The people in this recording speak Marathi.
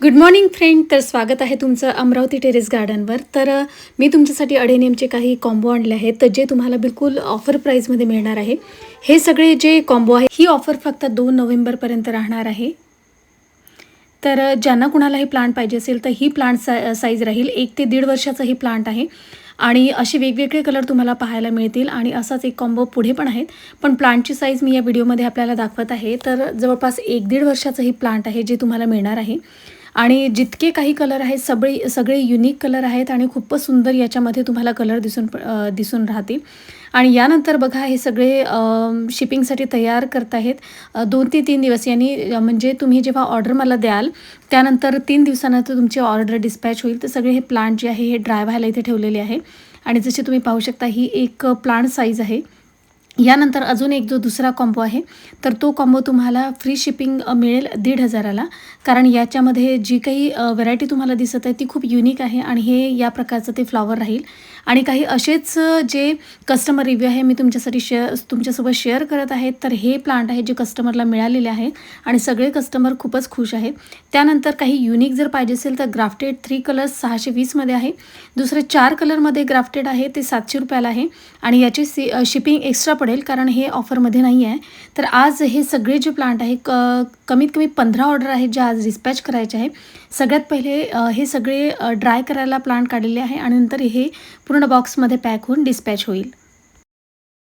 Good morning friend. तर स्वागत आहे तुमचं अमरावती टेरेस गार्डनवर. मी तुमच्यासाठी अडेनियमचे काही कॉम्बो आणले आहेत तर जे तुम्हाला बिलकुल ऑफर प्राईजमध्ये मिळणार आहे. हे सगळे जे कॉम्बो आहे ही ऑफर फक्त 2 नोव्हेंबरपर्यंत राहणार आहे. ज्यांना कुणाला हे प्लांट पाहिजे असेल तर ही प्लांट साईज राहील 1 ते 1.5 वर्षाचा ही प्लांट आहे आणि असे वेगवेगळे कलर तुम्हाला पाहायला मिळतील आणि असाच एक कॉम्बो पुढे पण आहेत. पण प्लांटची साईज मी या व्हिडिओमध्ये आपल्याला दाखवत आहे. तर जवळपास 1-1.5 वर्षाचं ही प्लांट आहे जे तुम्हाला मिळणार आहे आणि जितके काही कलर आहेत सगळे युनिक कलर आहेत आणि खूपच सुंदर याच्यामध्ये तुम्हाला कलर दिसून राहतील. आणि यानंतर बघा हे सगळे शिपिंगसाठी तयार करत आहेत. 2 ते 3 दिवस म्हणजे तुम्ही जेव्हा ऑर्डर मला द्याल त्यानंतर 3 दिवसानंतर तुमची ऑर्डर डिस्पॅच होईल. तर सगळे हे प्लांट जे आहे हे ड्राय व्हायला इथे ठेवलेले आहे आणि जसे तुम्ही पाहू शकता ही एक प्लांट साईज आहे. यानंतर अजून एक जो दुसरा कॉम्बो आहे तर तो कॉम्बो तुम्हाला फ्री शिपिंग मिळेल 1,500ला. कारण याच्यामध्ये जी काही व्हरायटी तुम्हाला दिसत आहे ती खूप युनिक आहे आणि हे या प्रकारचं ते फ्लॉवर राहील. आणि काही असेच जे कस्टमर रिव्ह्यू आहे मी तुमच्यासोबत शेअर करत आहे. तर हे प्लांट आहे जे कस्टमरला मिळालेले आहे आणि सगळे कस्टमर खूपच खुश आहेत. त्यानंतर काही युनिक जर पाहिजे असेल तर ग्राफ्टेड 3 कलर्स 620मध्ये आहे. दुसरे 4 कलरमध्ये ग्राफ्टेड आहे ते 700 रुपयाला आहे आणि याची शिपिंग एक्स्ट्रा पडेल कारण हे ऑफरमध्ये नाही आहे. तर आज हे सगळे जे प्लांट आहे कमीत कमी 15 ऑर्डर आहेत ज्या आज डिस्पॅच करायचे आहे. सगळ्यात पहिले हे सगळे ड्राय करायला प्लांट काढलेले आहे आणि नंतर हे पूर्ण बॉक्समध्ये पॅक होऊन डिस्पॅच होईल.